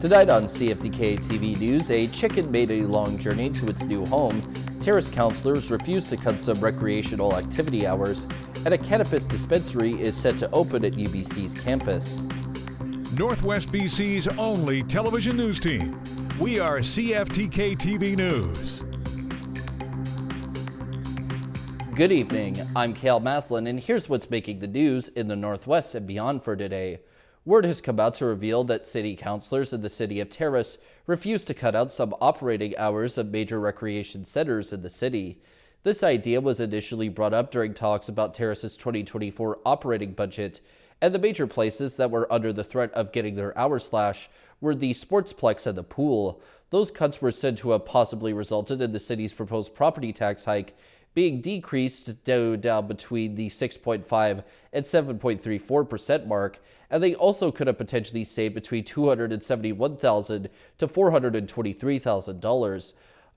Tonight on CFTK-TV News, a chicken made a long journey to its new home, Terrace councillors refuse to cut some recreational activity hours, and a cannabis dispensary is set to open at UBC's campus. Northwest BC's only television news team. We are CFTK-TV News. Good evening, I'm Cale Maslin, and here's what's making the news in the Northwest and beyond for today. Word has come out to reveal that city councilors in the city of Terrace refused to cut out some operating hours of major recreation centers in the city. This idea was initially brought up during talks about Terrace's 2024 operating budget, and the major places that were under the threat of getting their hours slashed were the Sportsplex and the pool. Those cuts were said to have possibly resulted in the city's proposed property tax hike being decreased down between the 6.5 and 7.34% mark, and they also could have potentially saved between $271,000 to $423,000.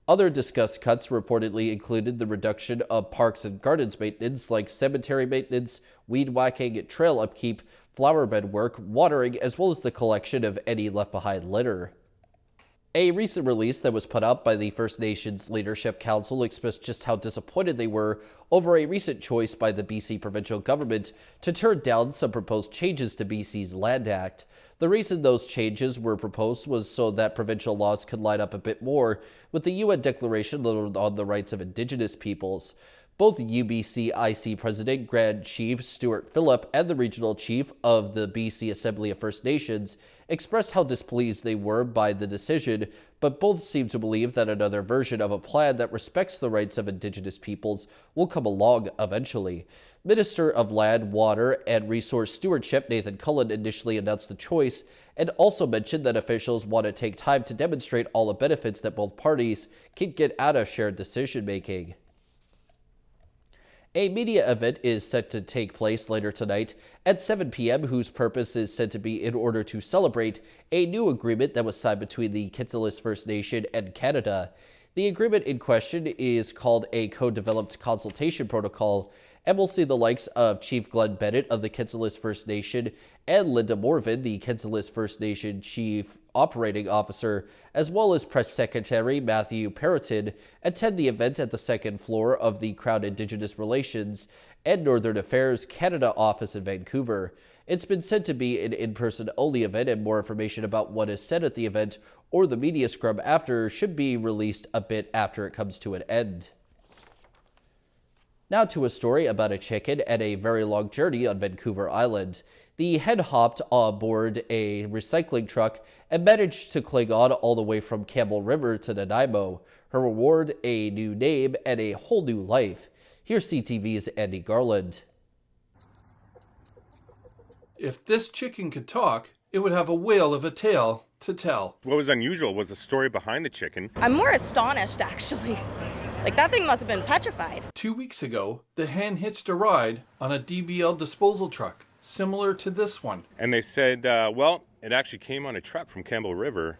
Other discussed cuts reportedly included the reduction of parks and gardens maintenance like cemetery maintenance, weed whacking, trail upkeep, flower bed work, watering, as well as the collection of any left behind litter. A recent release that was put out by the First Nations Leadership Council expressed just how disappointed they were over a recent choice by the BC provincial government to turn down some proposed changes to BC's Land Act. The reason those changes were proposed was so that provincial laws could line up a bit more with the UN Declaration on the Rights of Indigenous Peoples. Both UBC IC President Grand Chief Stuart Phillip and the Regional Chief of the BC Assembly of First Nations expressed how displeased they were by the decision, but both seem to believe that another version of a plan that respects the rights of Indigenous peoples will come along eventually. Minister of Land, Water, and Resource Stewardship Nathan Cullen initially announced the choice and also mentioned that officials want to take time to demonstrate all the benefits that both parties can get out of shared decision-making. A media event is set to take place later tonight at 7 p.m. whose purpose is said to be in order to celebrate a new agreement that was signed between the Kitsillis First Nation and Canada. The agreement in question is called a Co-Developed Consultation Protocol and will see the likes of Chief Glenn Bennett of the Kitsillis First Nation and Linda Morvan, the Kitsillis First Nation Chief Operating Officer, as well as Press Secretary Matthew Perrotin, attend the event at the second floor of the Crown Indigenous Relations and Northern Affairs Canada office in Vancouver. It's been said to be an in-person only event, and more information about what is said at the event or the media scrum after should be released a bit after it comes to an end. Now to a story about a chicken and a very long journey on Vancouver Island. The hen hopped aboard a recycling truck and managed to cling on all the way from Campbell River to Nanaimo. Her reward, a new name and a whole new life. Here's CTV's Andy Garland. If this chicken could talk, it would have a whale of a tale to tell. What was unusual was the story behind the chicken. I'm more astonished, actually. Like, that thing must have been petrified. 2 weeks ago, the hen hitched a ride on a DBL disposal truck, similar to this one. And they said, well, it actually came on a truck from Campbell River.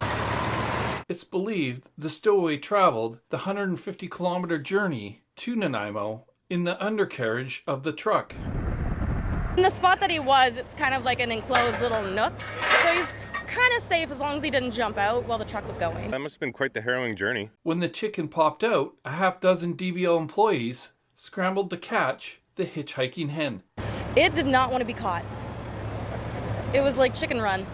It's believed the stowaway traveled the 150-kilometer journey to Nanaimo in the undercarriage of the truck. In the spot that he was, it's kind of like an enclosed little nook. So he's kind of safe as long as he didn't jump out while the truck was going. That must have been quite the harrowing journey. When the chicken popped out, a half-dozen DBL employees scrambled to catch the hitchhiking hen. It did not want to be caught. It was like Chicken Run.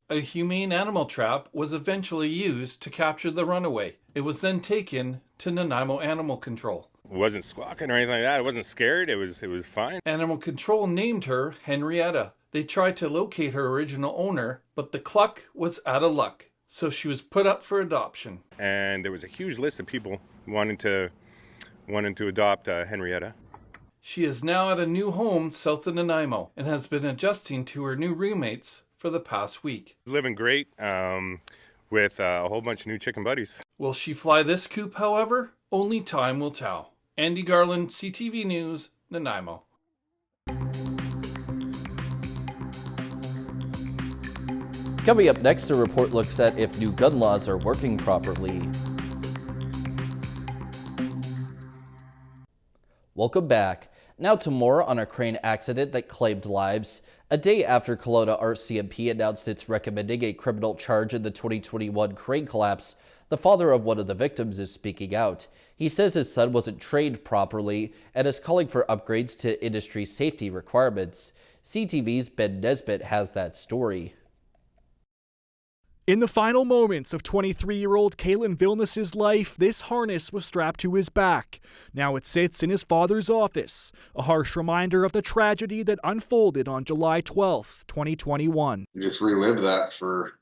A humane animal trap was eventually used to capture the runaway. It was then taken to Nanaimo Animal Control. It wasn't squawking or anything like that. It wasn't scared. It was fine. Animal Control named her Henrietta. They tried to locate her original owner, but the cluck was out of luck, so she was put up for adoption. And there was a huge list of people wanting to adopt Henrietta. She is now at a new home south of Nanaimo and has been adjusting to her new roommates for the past week. Living great with a whole bunch of new chicken buddies. Will she fly this coop, however? Only time will tell. Andy Garland, CTV News, Nanaimo. Coming up next, a report looks at if new gun laws are working properly. Welcome back. Now to more on a crane accident that claimed lives. A day after Kelowna RCMP announced it's recommending a criminal charge in the 2021 crane collapse, the father of one of the victims is speaking out. He says his son wasn't trained properly and is calling for upgrades to industry safety requirements. CTV's Ben Nesbitt has that story. In the final moments of 23-year-old Kalen Vilnius's life, this harness was strapped to his back. Now it sits in his father's office, a harsh reminder of the tragedy that unfolded on July 12th, 2021. You just relive that for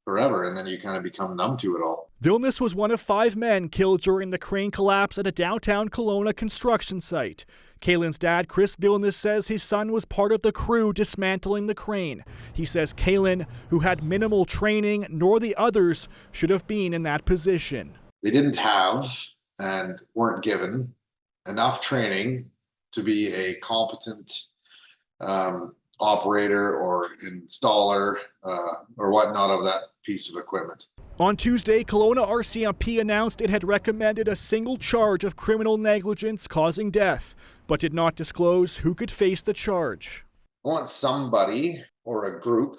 forever, and then you kind of become numb to it all. Vilnius was one of 5 men killed during the crane collapse at a downtown Kelowna construction site. Kalen's dad, Chris Vilnius, says his son was part of the crew dismantling the crane. He says Kalen, who had minimal training, nor the others should have been in that position. They didn't have and weren't given enough training to be a competent operator or installer or whatnot of that piece of equipment. On Tuesday, Kelowna RCMP announced it had recommended a single charge of criminal negligence causing death, but did not disclose who could face the charge. I want somebody or a group,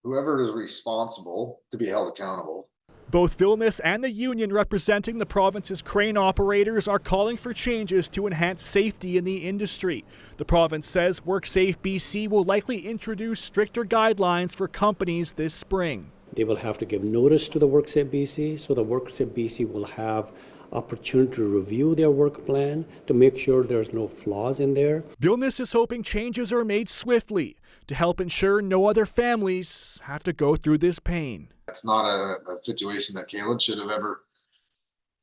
whoever is responsible, to be held accountable. Both Vilnius and the union representing the province's crane operators are calling for changes to enhance safety in the industry. The province says WorkSafe BC will likely introduce stricter guidelines for companies this spring. They will have to give notice to the WorkSafe BC, so the WorkSafe BC will have opportunity to review their work plan to make sure there's no flaws in there. Vilnius is hoping changes are made swiftly to help ensure no other families have to go through this pain. It's not a situation that Kalen should have ever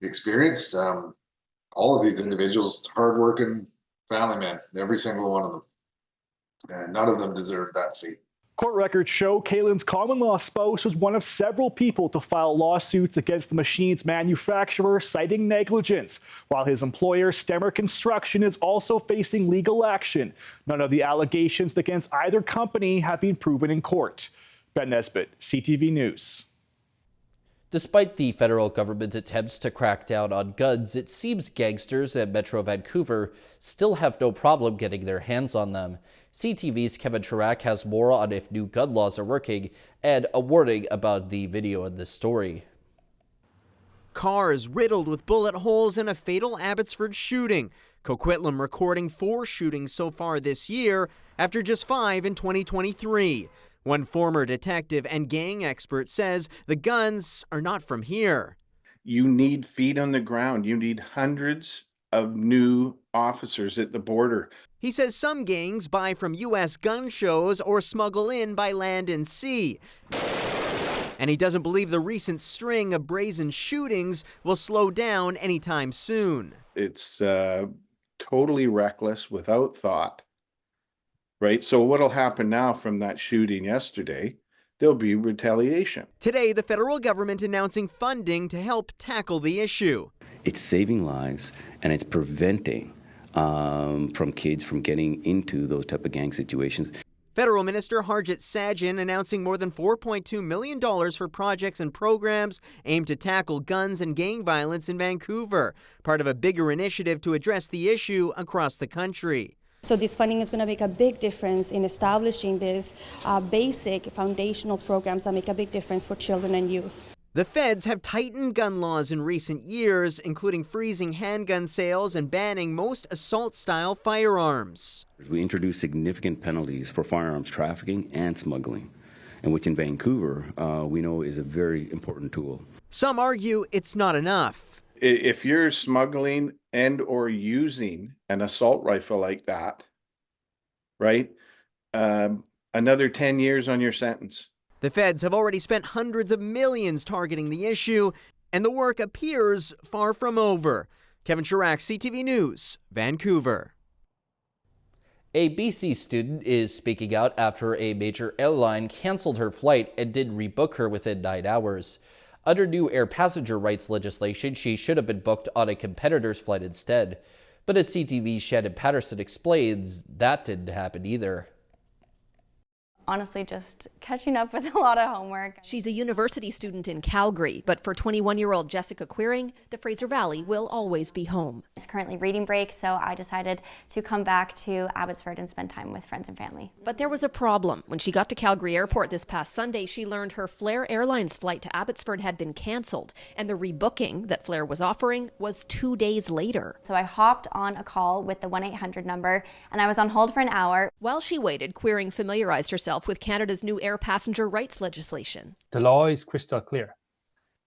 experienced. All of these individuals, hardworking family men, every single one of them, and none of them deserve that fate. Court records show Kalen's common-law spouse was one of several people to file lawsuits against the machine's manufacturer, citing negligence, while his employer, Stemmer Construction, is also facing legal action. None of the allegations against either company have been proven in court. Ben Nesbitt, CTV News. Despite the federal government's attempts to crack down on guns, it seems gangsters in Metro Vancouver still have no problem getting their hands on them. CTV's Kevin Chirac has more on if new gun laws are working and a warning about the video in this story. Cars riddled with bullet holes in a fatal Abbotsford shooting. Coquitlam recording 4 shootings so far this year after just 5 in 2023. One former detective and gang expert says the guns are not from here. You need feet on the ground. You need hundreds of new officers at the border. He says some gangs buy from U.S. gun shows or smuggle in by land and sea. And he doesn't believe the recent string of brazen shootings will slow down anytime soon. It's totally reckless, without thought. Right? So what'll happen now from that shooting yesterday, there'll be retaliation. Today, the federal government announcing funding to help tackle the issue. It's saving lives and it's preventing from kids from getting into those type of gang situations. Federal Minister Harjit Sajjan announcing more than $4.2 million for projects and programs aimed to tackle guns and gang violence in Vancouver, part of a bigger initiative to address the issue across the country. So this funding is going to make a big difference in establishing these basic foundational programs that make a big difference for children and youth. The feds have tightened gun laws in recent years, including freezing handgun sales and banning most assault-style firearms. We introduced significant penalties for firearms trafficking and smuggling, and which in Vancouver we know is a very important tool. Some argue it's not enough. If you're smuggling and or using an assault rifle like that, right, another 10 years on your sentence. The feds have already spent hundreds of millions targeting the issue, and the work appears far from over. Kevin Chirac, CTV News, Vancouver. A BC student is speaking out after a major airline canceled her flight and didn't rebook her within 9 hours. Under new air passenger rights legislation, she should have been booked on a competitor's flight instead. But as CTV's Shannon Patterson explains, that didn't happen either. honestly just catching up with a lot of homework. She's a university student in Calgary, but for 21-year-old Jessica Quiring, the Fraser Valley will always be home. It's currently reading break, so I decided to come back to Abbotsford and spend time with friends and family. But there was a problem. When she got to Calgary Airport this past Sunday, she learned her Flair Airlines flight to Abbotsford had been cancelled, and the rebooking that Flair was offering was 2 days later. So I hopped on a call with the 1-800 number, and I was on hold for an hour. While she waited, Quiring familiarized herself with Canada's new air passenger rights legislation. The law is crystal clear.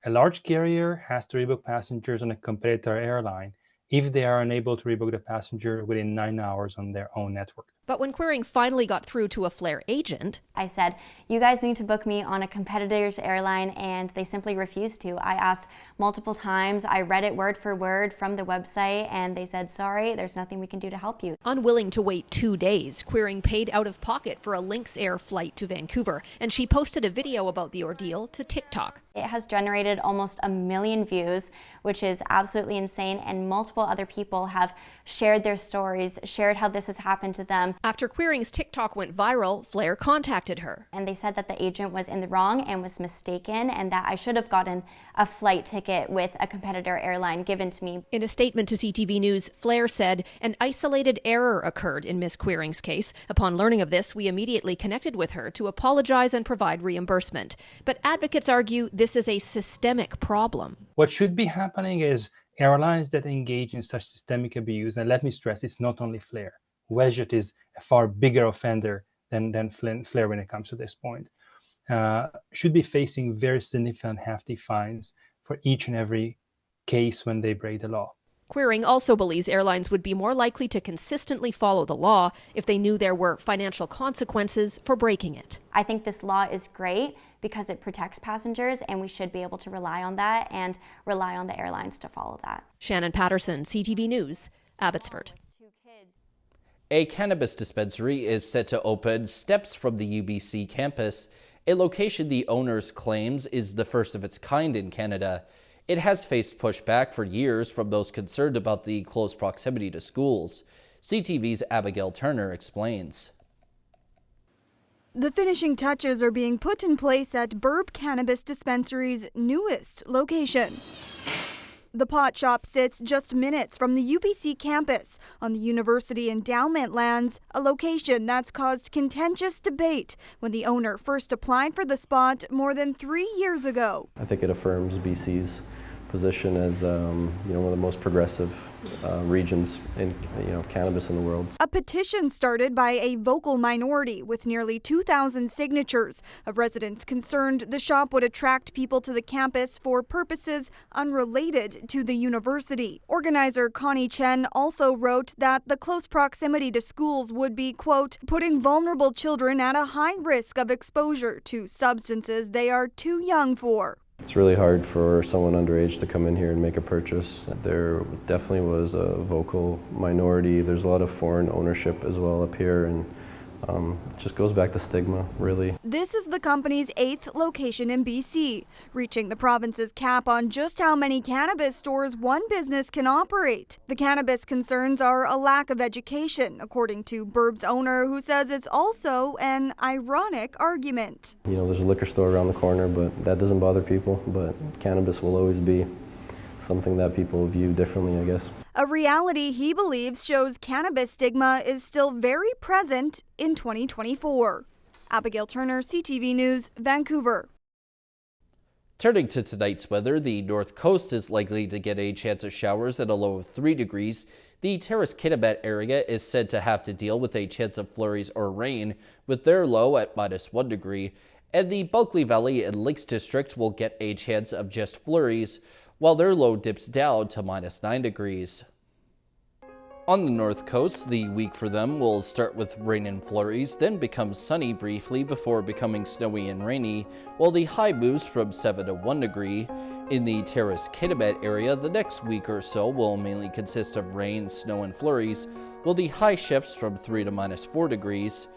A large carrier has to rebook passengers on a competitor airline if they are unable to rebook the passenger within 9 hours on their own network. But when Quiring finally got through to a Flair agent, I said, you guys need to book me on a competitor's airline, and they simply refused to. I asked multiple times. I read it word for word from the website, and they said, sorry, there's nothing we can do to help you. Unwilling to wait 2 days, Quiring paid out of pocket for a Lynx Air flight to Vancouver, and she posted a video about the ordeal to TikTok. It has generated almost 1 million views, which is absolutely insane, and multiple other people have shared their stories, shared how this has happened to them. After Quiring's TikTok went viral, Flair contacted her. And they said that the agent was in the wrong and was mistaken, and that I should have gotten a flight ticket with a competitor airline given to me. In a statement to CTV News, Flair said an isolated error occurred in Miss Quiring's case. Upon learning of this, we immediately connected with her to apologize and provide reimbursement. But advocates argue this is a systemic problem. What should be happening is airlines that engage in such systemic abuse, and let me stress, it's not only Flair. WestJet is a far bigger offender than Flair when it comes to this point, should be facing very significant hefty fines for each and every case when they break the law. Quiring also believes airlines would be more likely to consistently follow the law if they knew there were financial consequences for breaking it. I think this law is great because it protects passengers, and we should be able to rely on that and rely on the airlines to follow that. Shannon Patterson, CTV News, Abbotsford. A cannabis dispensary is set to open steps from the UBC campus, a location the owners claims is the first of its kind in Canada. It has faced pushback for years from those concerned about the close proximity to schools. CTV's Abigail Turner explains. The finishing touches are being put in place at Burb Cannabis Dispensary's newest location. The pot shop sits just minutes from the UBC campus on the university endowment lands, a location that's caused contentious debate when the owner first applied for the spot more than 3 years ago. I think it affirms BC's position as one of the most progressive regions in cannabis in the world. A petition started by a vocal minority with nearly 2,000 signatures of residents concerned the shop would attract people to the campus for purposes unrelated to the university. Organizer Connie Chen also wrote that the close proximity to schools would be, quote, putting vulnerable children at a high risk of exposure to substances they are too young for. It's really hard for someone underage to come in here and make a purchase. There definitely was a vocal minority. There's a lot of foreign ownership as well up here, and it just goes back to stigma, really. This is the company's 8th location in BC, reaching the province's cap on just how many cannabis stores one business can operate. The cannabis concerns are a lack of education, according to Burb's owner, who says it's also an ironic argument. There's a liquor store around the corner, but that doesn't bother people. But cannabis will always be something that people view differently, I guess. A reality he believes shows cannabis stigma is still very present in 2024. Abigail Turner, CTV News, Vancouver. Turning to tonight's weather, the north coast is likely to get a chance of showers at a low of 3 degrees. The Terrace-Kitimat area is said to have to deal with a chance of flurries or rain, with their low at -1 degree. And the Bulkley Valley and Lakes District will get a chance of just flurries, while their low dips down to -9 degrees. On the north coast, the week for them will start with rain and flurries, then become sunny briefly before becoming snowy and rainy, while the high moves from 7 to 1 degree. In the Terrace-Kitimat area, the next week or so will mainly consist of rain, snow, and flurries, while the high shifts from 3 to -4 degrees.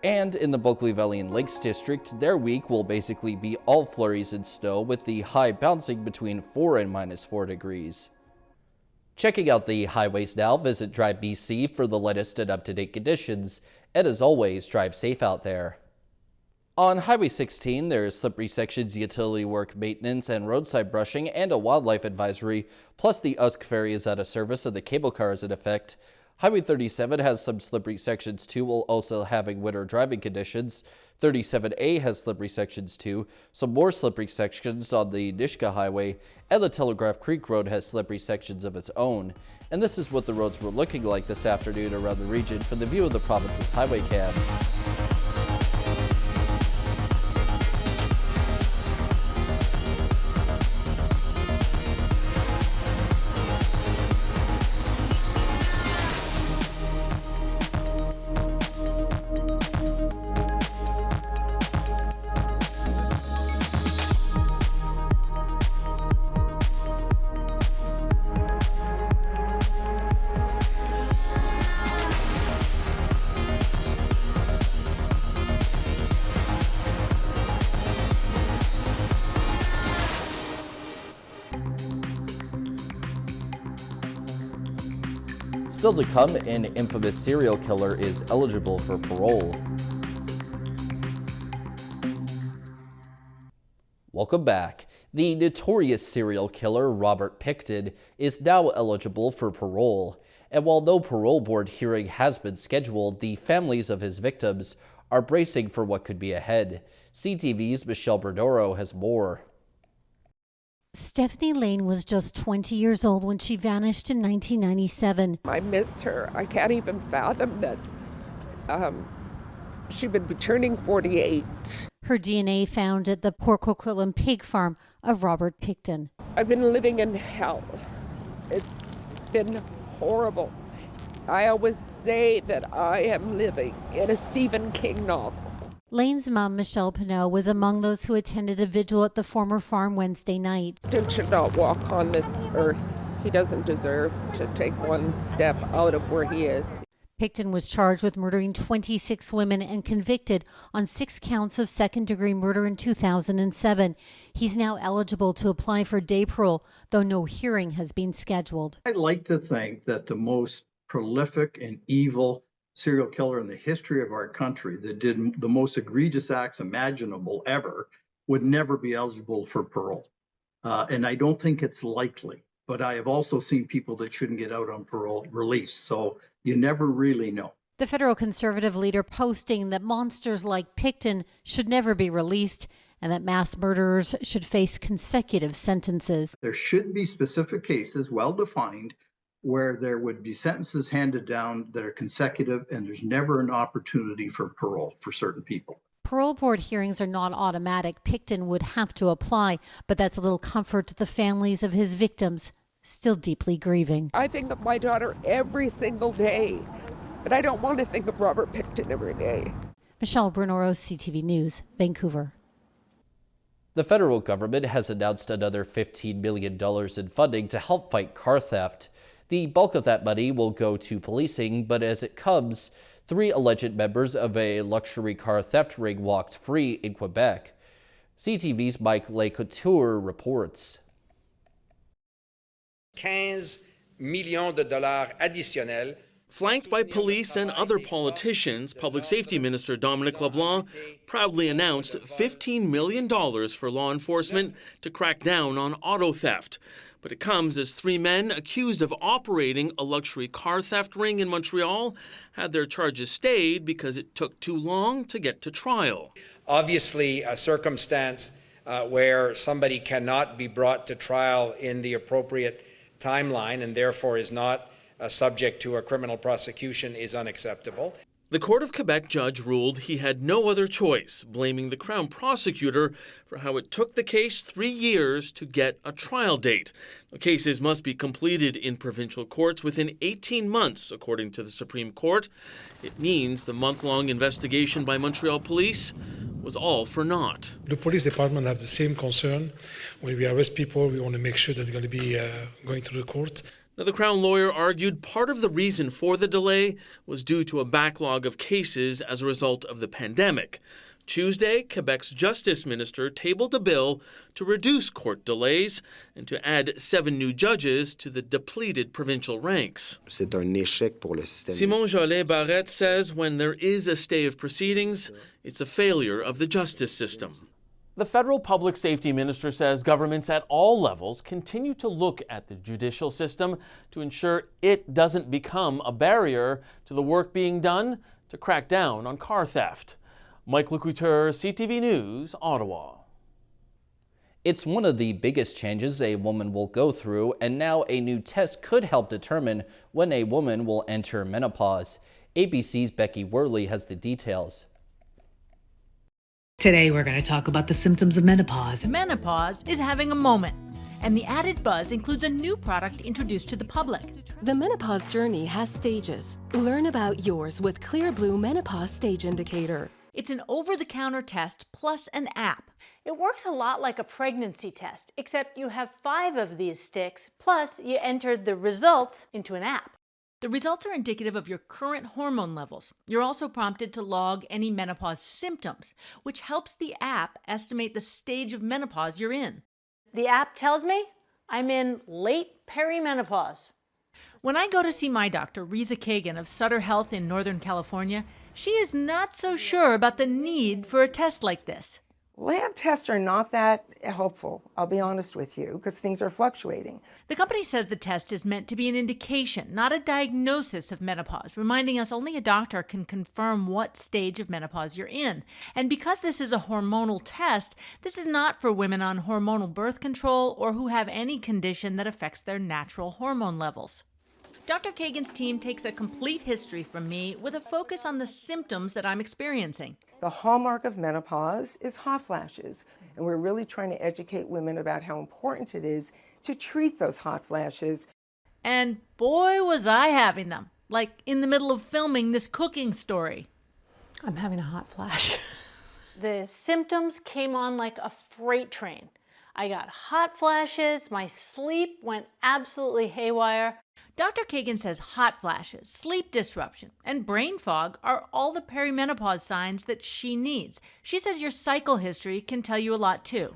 And in the Bulkley Valley and Lakes District, their week will basically be all flurries and snow, with the high bouncing between 4 and -4 degrees. Checking out the highways now, visit Drive BC for the latest and up-to-date conditions. And as always, drive safe out there. On Highway 16, there is slippery sections, utility work, maintenance, and roadside brushing, and a wildlife advisory. Plus, the Usk ferry is out of service and the cable car is in effect. Highway 37 has some slippery sections too, while also having winter driving conditions. 37A has slippery sections too, some more slippery sections on the Nishka Highway, and the Telegraph Creek Road has slippery sections of its own. And this is what the roads were looking like this afternoon around the region from the view of the province's highway cams. Still to come, an infamous serial killer is eligible for parole. Welcome back. The notorious serial killer Robert Pickton is now eligible for parole. And while no parole board hearing has been scheduled, the families of his victims are bracing for what could be ahead. CTV's Michelle Bernoro has more. Stephanie Lane was just 20 years old when she vanished in 1997. I miss her. I can't even fathom that she would be turning 48. Her DNA found at the Port Coquitlam pig farm of Robert Pickton. I've been living in hell. It's been horrible. I always say that I am living in a Stephen King novel. Lane's mom, Michelle Pinot, was among those who attended a vigil at the former farm Wednesday night. Pickton should not walk on this earth. He doesn't deserve to take one step out of where he is. Pickton was charged with murdering 26 women and convicted on 6 counts of second-degree murder in 2007. He's now eligible to apply for day parole, though no hearing has been scheduled. I'd like to think that the most prolific and evil serial killer in the history of our country that did the most egregious acts imaginable ever would never be eligible for parole. And I don't think it's likely, but I have also seen people that shouldn't get out on parole released. So you never really know. The federal conservative leader posting that monsters like Pickton should never be released and that mass murderers should face consecutive sentences. There should be specific cases, well defined, where there would be sentences handed down that are consecutive, and there's never an opportunity for parole for certain people. Parole board hearings are not automatic. Pickton would have to apply, but that's a little comfort to the families of his victims, still deeply grieving. I think of my daughter every single day, but I don't want to think of Robert Pickton every day. Michelle Bernoro, CTV News, Vancouver. The federal government has announced another $15 million in funding to help fight car theft. The bulk of that money will go to policing, but as it comes, 3 alleged members of a luxury car theft ring walked free in Quebec. CTV's Mike Lécouture reports. $15 millions additionnels. Flanked by police and other politicians, Public Safety Minister Dominic LeBlanc proudly announced $15 million for law enforcement to crack down on auto theft. But it comes as 3 men accused of operating a luxury car theft ring in Montreal had their charges stayed because it took too long to get to trial. Obviously, a circumstance where somebody cannot be brought to trial in the appropriate timeline and therefore is not subject to a criminal prosecution is unacceptable. The Court of Quebec judge ruled he had no other choice, blaming the Crown prosecutor for how it took the case 3 years to get a trial date. The cases must be completed in provincial courts within 18 months, according to the Supreme Court. It means the month-long investigation by Montreal police was all for naught. The police department have the same concern. When we arrest people, we want to make sure that they're going to be going to the court. Now, the Crown lawyer argued part of the reason for the delay was due to a backlog of cases as a result of the pandemic. Tuesday, Quebec's Justice Minister tabled a bill to reduce court delays and to add 7 new judges to the depleted provincial ranks. Simon Jolet Barrette says when there is a stay of proceedings, it's a failure of the justice system. The federal public safety minister says governments at all levels continue to look at the judicial system to ensure it doesn't become a barrier to the work being done to crack down on car theft. Mike Lecouteur, CTV News, Ottawa. It's one of the biggest changes a woman will go through, and now a new test could help determine when a woman will enter menopause. ABC's Becky Worley has the details. Today we're going to talk about the symptoms of menopause. Menopause is having a moment, and the added buzz includes a new product introduced to the public. The menopause journey has stages. Learn about yours with Clear Blue Menopause Stage Indicator. It's an over-the-counter test plus an app. It works a lot like a pregnancy test, except you have 5 of these sticks, plus you enter the results into an app. The results are indicative of your current hormone levels. You're also prompted to log any menopause symptoms, which helps the app estimate the stage of menopause you're in. The app tells me I'm in late perimenopause. When I go to see my doctor, Reza Kagan of Sutter Health in Northern California, she is not so sure about the need for a test like this. Lab tests are not that helpful, I'll be honest with you, because things are fluctuating. The company says the test is meant to be an indication, not a diagnosis of menopause, reminding us only a doctor can confirm what stage of menopause you're in. And because this is a hormonal test, this is not for women on hormonal birth control or who have any condition that affects their natural hormone levels. Dr. Kagan's team takes a complete history from me with a focus on the symptoms that I'm experiencing. The hallmark of menopause is hot flashes, and we're really trying to educate women about how important it is to treat those hot flashes. And boy, was I having them, like in the middle of filming this cooking story. I'm having a hot flash. The symptoms came on like a freight train. I got hot flashes, my sleep went absolutely haywire. Dr. Kagan says hot flashes, sleep disruption, and brain fog are all the perimenopause signs that she needs. She says your cycle history can tell you a lot too.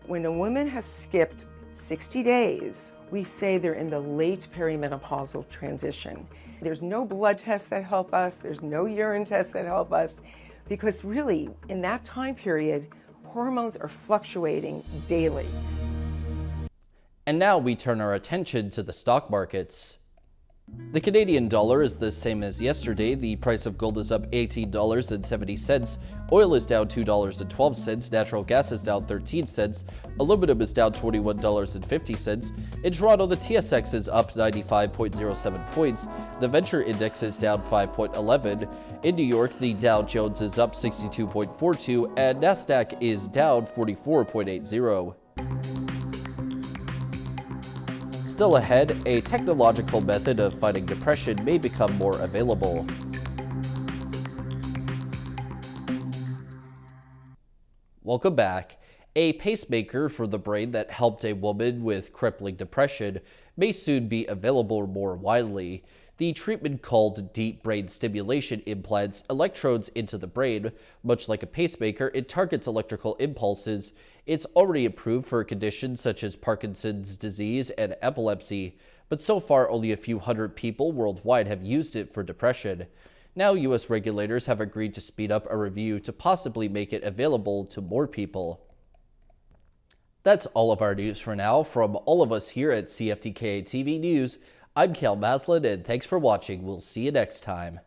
When a woman has skipped 60 days, we say they're in the late perimenopausal transition. There's no blood tests that help us, there's no urine tests that help us, because really, in that time period, hormones are fluctuating daily. And now we turn our attention to the stock markets. The Canadian dollar is the same as yesterday. The price of gold is up $18.70. Oil is down $2.12. Natural gas is down 13 cents. Aluminum is down $21.50. In Toronto, the TSX is up 95.07 points. The Venture Index is down 5.11. In New York, the Dow Jones is up 62.42 and Nasdaq is down 44.80. Still ahead, a technological method of fighting depression may become more available. Welcome back. A pacemaker for the brain that helped a woman with crippling depression may soon be available more widely. The treatment, called deep brain stimulation, implants electrodes into the brain. Much like a pacemaker, it targets electrical impulses. It's already approved for conditions such as Parkinson's disease and epilepsy, but so far only a few hundred people worldwide have used it for depression. Now, U.S. regulators have agreed to speed up a review to possibly make it available to more people. That's all of our news for now. From all of us here at CFTK-TV News, I'm Cal Maslin, and thanks for watching. We'll see you next time.